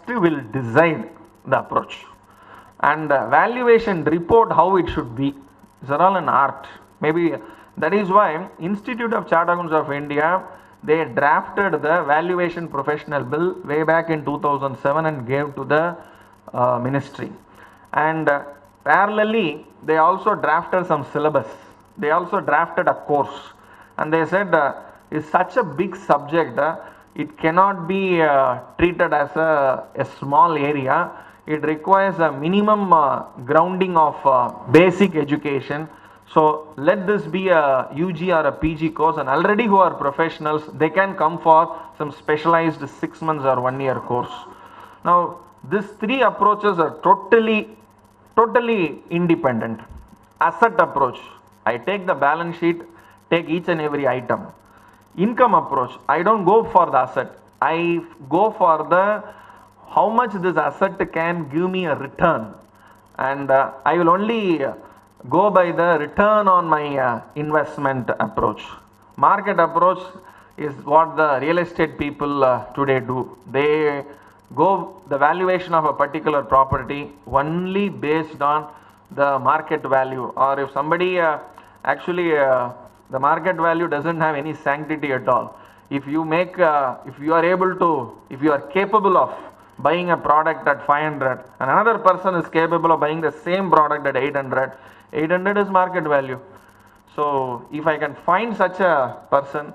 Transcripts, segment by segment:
will decide the approach. And valuation report, how it should be. These are all an art. Maybe that is why Institute of Chartered Accountants of India, they drafted the valuation professional bill way back in 2007 and gave to the ministry. And parallelly, they also drafted some syllabus. They also drafted a course. And they said it's such a big subject, it cannot be treated as a small area. It requires a minimum grounding of basic education. So let this be a UG or a PG course, and already who are professionals, they can come for some specialized 6 months or 1 year course. Now these three approaches are totally independent. Asset approach, I take the balance sheet, take each and every item. Income approach, I don't go for the asset, I go for the how much this asset can give me a return, and I will only go by the return on my investment approach. Market approach is what the real estate people today do. They go the valuation of a particular property only based on the market value, or if somebody actually the market value doesn't have any sanctity at all. If you make if you are capable of buying a product at 500 and another person is capable of buying the same product at 800 is market value. So if I can find such a person,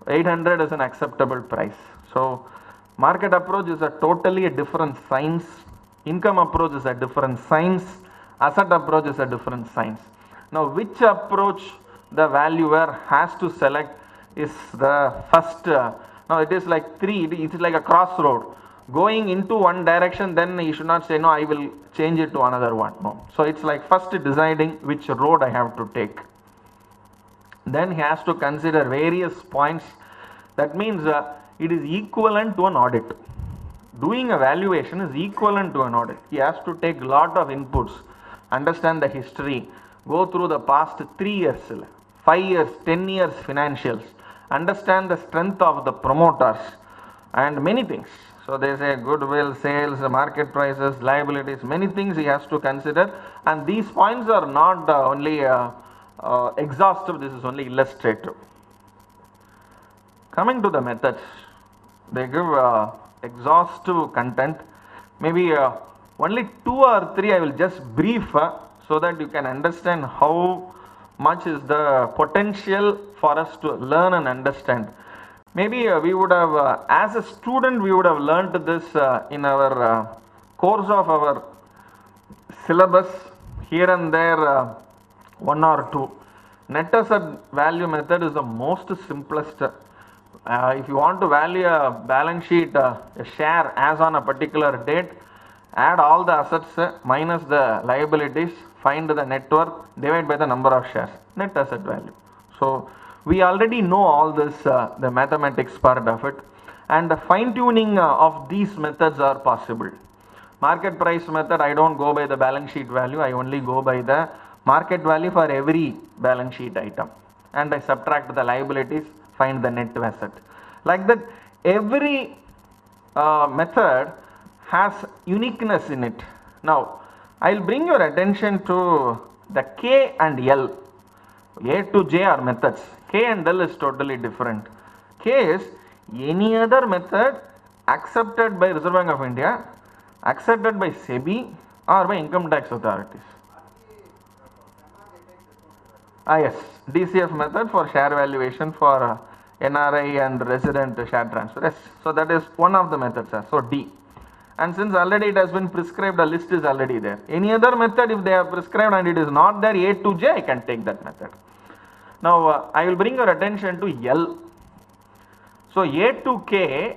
800 is an acceptable price. So market approach is a totally different science. Income approach is a different science. Asset approach is a different science. Now which approach the valuer has to select is the first. Now it is like it is like a crossroad. Going into one direction, then you should not say no, I will change it to another one. No. So it's like first deciding which road I have to take. Then he has to consider various points. That means it is equivalent to an audit. Doing a valuation is equivalent to an audit. He has to take a lot of inputs, understand the history, go through the past 3 years, 5 years, 10 years financials, understand the strength of the promoters and many things. So they say goodwill, sales, market prices, liabilities, many things he has to consider, and these points are not only exhaustive, this is only illustrative. Coming to the methods, they give exhaustive content. Maybe only 2 or 3 I will just brief so that you can understand how much is the potential for us to learn and understand. Maybe we would have, as a student, we would have learned this in our course of our syllabus, here and there, 1 or 2. Net asset value method is the most simplest. If you want to value a balance sheet, a share as on a particular date, add all the assets minus the liabilities, find the net worth, divide by the number of shares, net asset value. So we already know all this, the mathematics part of it, and the fine tuning of these methods are possible. Market price method, I don't go by the balance sheet value, I only go by the market value for every balance sheet item, and I subtract the liabilities, find the net asset. Like that, every method has uniqueness in it. Now I will bring your attention to the K and L. A to J are methods. K and L is totally different. K is any other method accepted by Reserve Bank of India, accepted by SEBI or by income tax authorities. Yes, DCF method for share valuation for NRI and resident share transfer. Yes, so that is one of the methods. So D. And since already it has been prescribed, a list is already there. Any other method, if they have prescribed and it is not there, A to J, I can take that method. Now I will bring your attention to L. So A to K,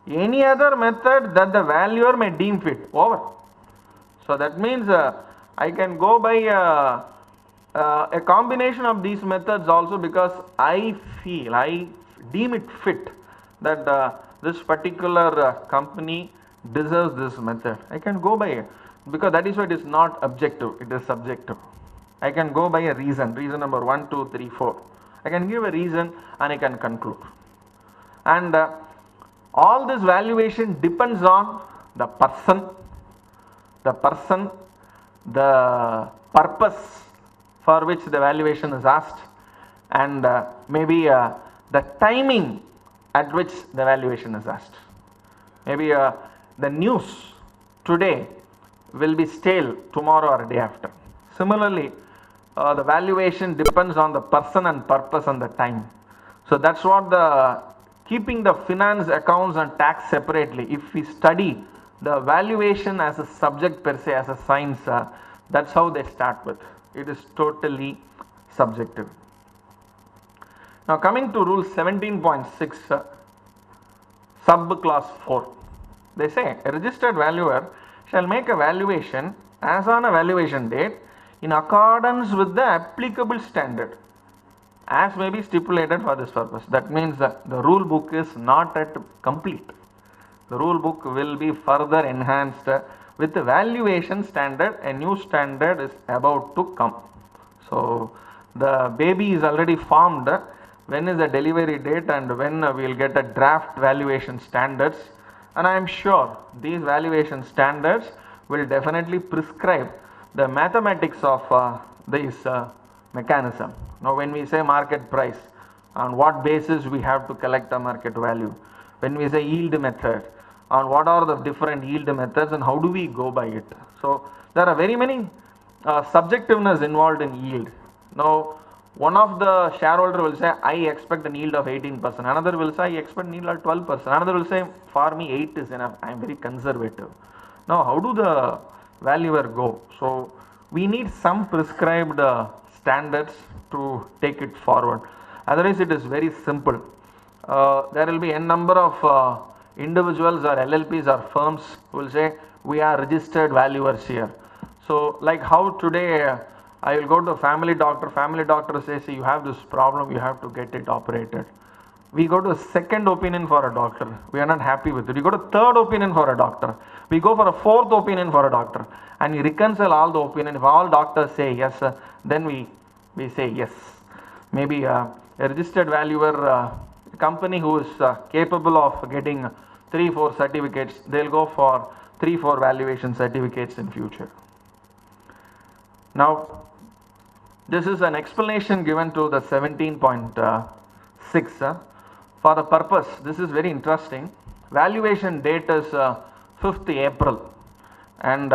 any other method that the valuer may deem fit, over. So that means I can go by a combination of these methods also, because I deem it fit that this particular company deserves this method. I can go by it, because that is why it is not objective, it is subjective. I can go by a reason number 1, 2, 3, 4. I can give a reason and I can conclude. And all this valuation depends on the person, the purpose for which the valuation is asked, and maybe the timing at which the valuation is asked. Maybe the news today will be stale tomorrow or day after. Similarly, the valuation depends on the person and purpose and the time. So that's what the keeping the finance, accounts and tax separately. If we study the valuation as a subject per se, as a science, that's how they start with. It is totally subjective. Now coming to rule 17.6, sub clause 4. They say a registered valuer shall make a valuation as on a valuation date in accordance with the applicable standard as may be stipulated for this purpose. That means that the rule book is not yet complete. The rule book will be further enhanced with the valuation standard. A new standard is about to come. So the baby is already formed. When is the delivery date and when we will get a draft valuation standards, and I am sure these valuation standards will definitely prescribe the mathematics of this mechanism. Now when we say market price, on what basis we have to collect a market value? When we say yield method, on what are the different yield methods and how do we go by it? So there are very many subjectiveness involved in yield. Now one of the shareholder will say I expect a yield of 18%, another will say I expect a yield of 12%, another will say for me 8 is enough, I am very conservative. Now how do the valuer go? So we need some prescribed standards to take it forward, otherwise it is very simple. There will be n number of individuals or LLPs or firms who will say we are registered valuers here. So like how today I will go to a family doctor says you have this problem, you have to get it operated. We go to a second opinion for a doctor, we are not happy with it. We go to third opinion for a doctor, we go for a fourth opinion for a doctor, and we reconcile all the opinion. If all doctors say yes, then we say yes. Maybe a registered valuer company who is capable of getting 3-4 certificates, they'll go for 3-4 valuation certificates in future. Now this is an explanation given to the 17.6 for the purpose. This is very interesting. Valuation date is 5th April, and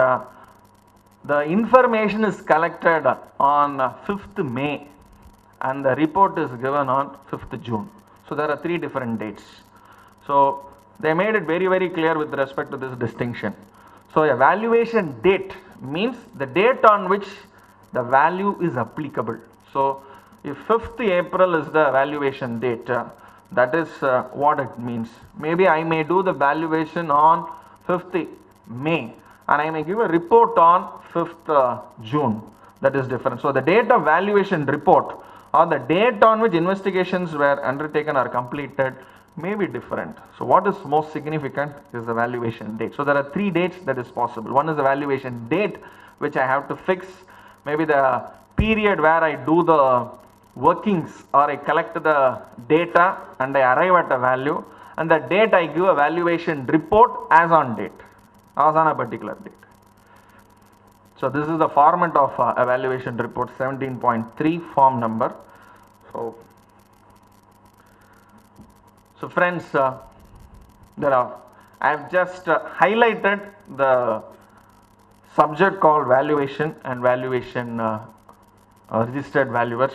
the information is collected on 5th May and the report is given on 5th June. So there are 3 different dates. So they made it very, very clear with respect to this distinction. So a valuation date means the date on which the value is applicable. So if 5th April is the valuation date, that is what it means. Maybe I may do the valuation on 5th May and I may give a report on 5th June. That is different. So the date of valuation report or the date on which investigations were undertaken or completed may be different. So what is most significant is the valuation date. So there are 3 dates that is possible. One is the valuation date, which I have to fix. Maybe the period where I do the workings or I collect the data and I arrive at a value, and the date I give a valuation report as on date, as on a particular date. So this is the format of evaluation report 17.3 form number. So friends, I have just highlighted the subject called valuation and valuation registered valuers.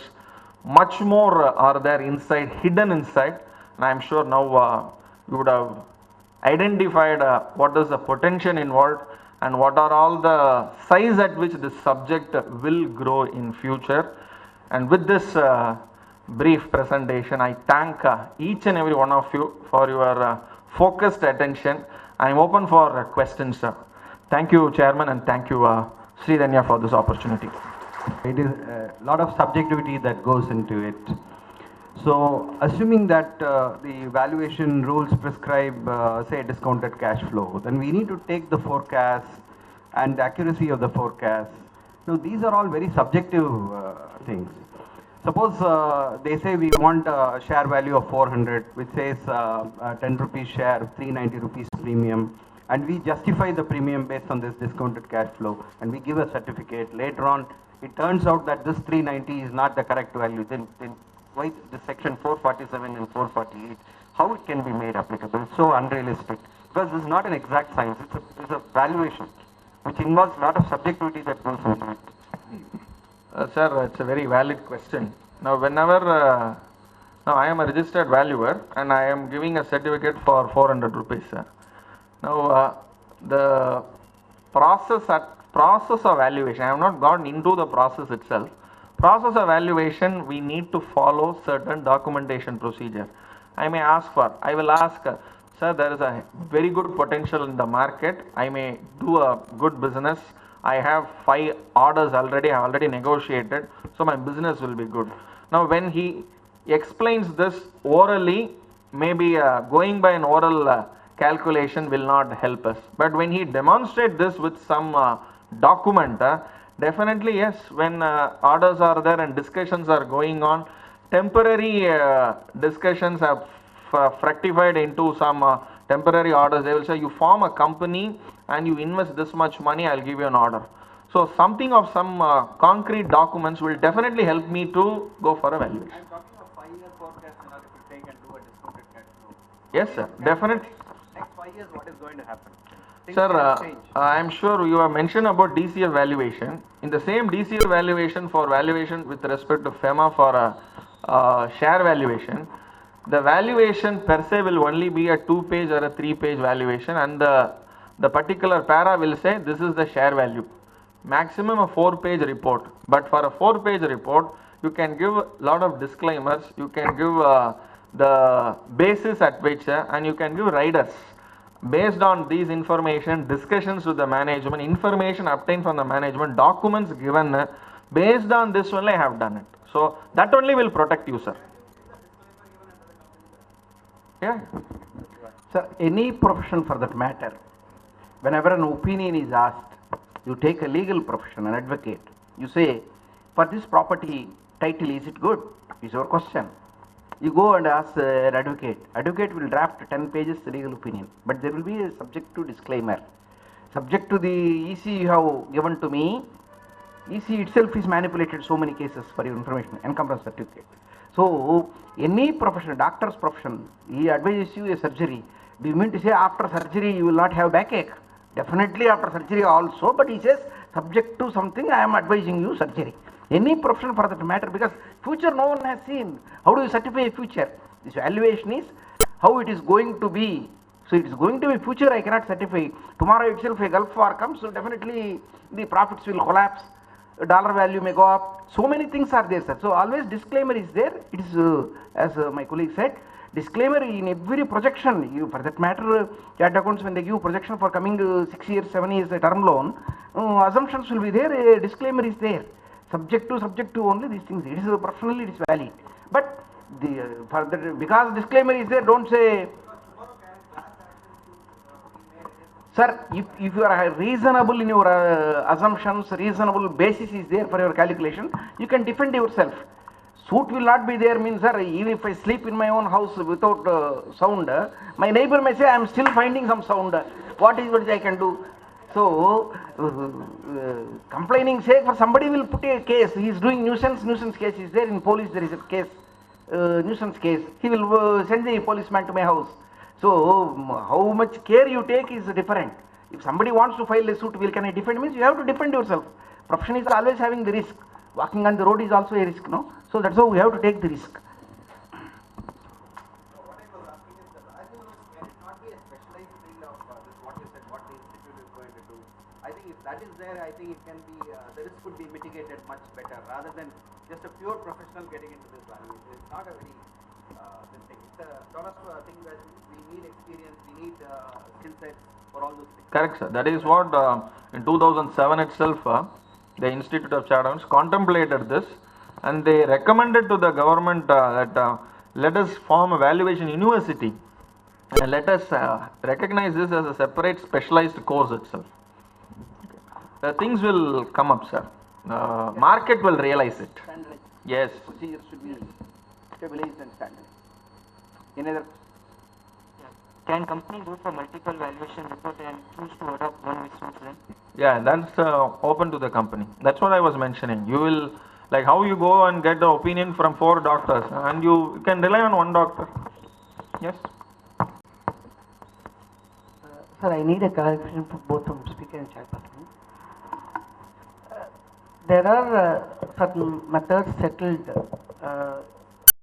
Much more are there inside, hidden inside, and I am sure now you would have identified what is the potential involved and what are all the size at which this subject will grow in future. And with this brief presentation, I thank each and every one of you for your focused attention. I am open for questions. Thank you, Chairman, and thank you, Sridhanya, for this opportunity. It is a lot of subjectivity that goes into it. So, assuming that the valuation rules prescribe, say, discounted cash flow, then we need to take the forecast and the accuracy of the forecast. Now, these are all very subjective things. Suppose they say we want a share value of 400, which says 10 rupees share, 390 rupees premium. and we justify the premium based on this discounted cash flow, and we give a certificate. Later on, it turns out that this 390 is not the correct value. Then why the section 447 and 448, how it can be made applicable? So unrealistic, because this is not an exact science. It's a valuation, which involves a lot of subjectivity that goes into it. Sir, it's a very valid question. Now, now I am a registered valuer and I am giving a certificate for 400 rupees, sir. Now, the process of valuation, I have not gone into the process itself. Process of valuation, we need to follow certain documentation procedure. I will ask, sir, there is a very good potential in the market. I may do a good business. I have 5 orders already, I have already negotiated, so my business will be good. Now, when he explains this orally, maybe going by an oral calculation will not help us. But when he demonstrates this with some document, definitely yes, when orders are there and discussions are going on, temporary discussions have fructified into some temporary orders. They will say, you form a company and you invest this much money, I'll give you an order. So something of some concrete documents will definitely help me to go for a valuation. I'm talking of 5-year forecast in order to take and do a discounted cash flow. Yes, sir, definitely. Next 5 years, what is going to happen? Sir, I am sure you have mentioned about DCF valuation. In the same DCF valuation for valuation with respect to FEMA for a share valuation, the valuation per se will only be a 2-page or a 3-page valuation, and the particular para will say this is the share value. Maximum a 4-page report. But for a 4-page report, you can give a lot of disclaimers, you can give the basis at which, and you can give riders. Based on these information, discussions with the management, information obtained from the management, documents given, based on this only I have done it. So that only will protect you, sir. Yeah. Sir, any profession for that matter, whenever an opinion is asked, you take a legal profession, an advocate. You say, for this property title, is it good? Is your question. You go and ask an advocate. Advocate will draft 10 pages legal opinion, but there will be a subject to disclaimer. Subject to the EC you have given to me, EC itself is manipulated so many cases for your information, encumbrance certificate. So, any profession, doctor's profession, he advises you a surgery. Do you mean to say after surgery you will not have backache? Definitely after surgery also, but he says subject to something I am advising you surgery. Any profession for that matter, because future no one has seen. How do you certify a future? This valuation is how it is going to be. So it is going to be future, I cannot certify. Tomorrow itself a Gulf War comes, so definitely the profits will collapse, dollar value may go up. So many things are there, sir. So always disclaimer is there. It is, as my colleague said, disclaimer in every projection. You, for that matter, chartered accounts, when they give projection for coming 6 years, 7 years term loan, assumptions will be there, a disclaimer is there. Subject to only these things. It is professionally, it is valid. But the further, because disclaimer is there, don't say, sir, if you are reasonable in your assumptions, reasonable basis is there for your calculation, you can defend yourself. Suit will not be there means, sir, even if I sleep in my own house without sound, my neighbor may say I am still finding some sound. What I can do? So, complaining sake for somebody will put a case. He is doing nuisance case is there in police. There is a case, nuisance case. He will send the policeman to my house. So, how much care you take is different. If somebody wants to file a suit, can I defend? Means you have to defend yourself. Profession is always having the risk. Walking on the road is also a risk, no? So that's how we have to take the risk. What I was asking is that can it not be a specialized field of this, what you said, what the institute is going to do? I think if that is there, I think it can be, the risk could be mitigated much better rather than just a pure professional getting into this valuation. It's not a very, this thing. It's a lot of thing that we need experience, we need skill sets for all those things. Correct, sir. That is what in 2007 itself, the Institute of Chartered Accountants contemplated this, and they recommended to the government that let us form a valuation university and let us recognize this as a separate specialized course itself. Things will come up, sir. Market will realize it. Standardized. Yes. Procedures should be stabilized and standardized. Any other? Can companies go for multiple valuation report and choose to adopt one which suits them? Yeah, that's open to the company. That's what I was mentioning. You will, like how you go and get the opinion from 4 doctors and you can rely on one doctor. Yes. Sir, I need a clarification for both from speaker and chairperson. There are certain methods settled